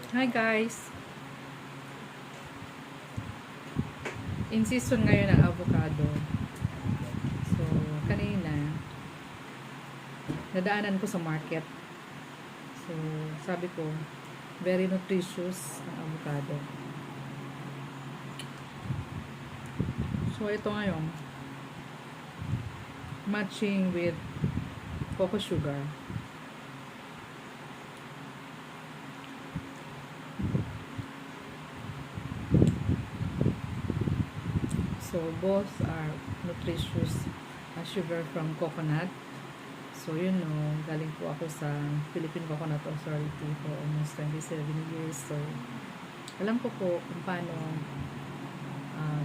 Hi guys! In season ngayon ng avocado. So, kanina, nadaanan ko sa market. So, sabi ko, very nutritious ang avocado. So, ito ngayon, matching with cocoa sugar. So, both are nutritious sugar from coconut. So, galing po ako sa Philippine Coconut Authority for almost 27 years. So, alam ko po kung paano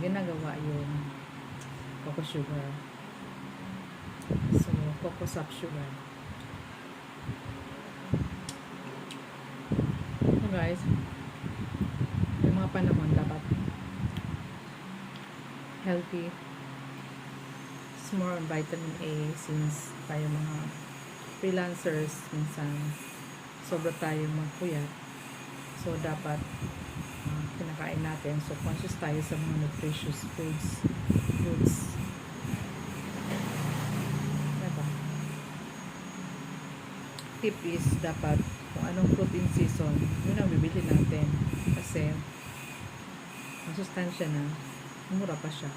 ginagawa yung cocoa sugar. So, cocoa sap sugar. So, guys, yung mga panahon dapat healthy. It's more on vitamin A since tayo mga freelancers, minsan sobra tayo magpuyat. So, dapat kinakain natin. So, conscious tayo sa mga nutritious foods. Diba? Tip is dapat kung anong fruit in season, yun ang bibili natin. Kasi, ang sustansya na, mura pa siya.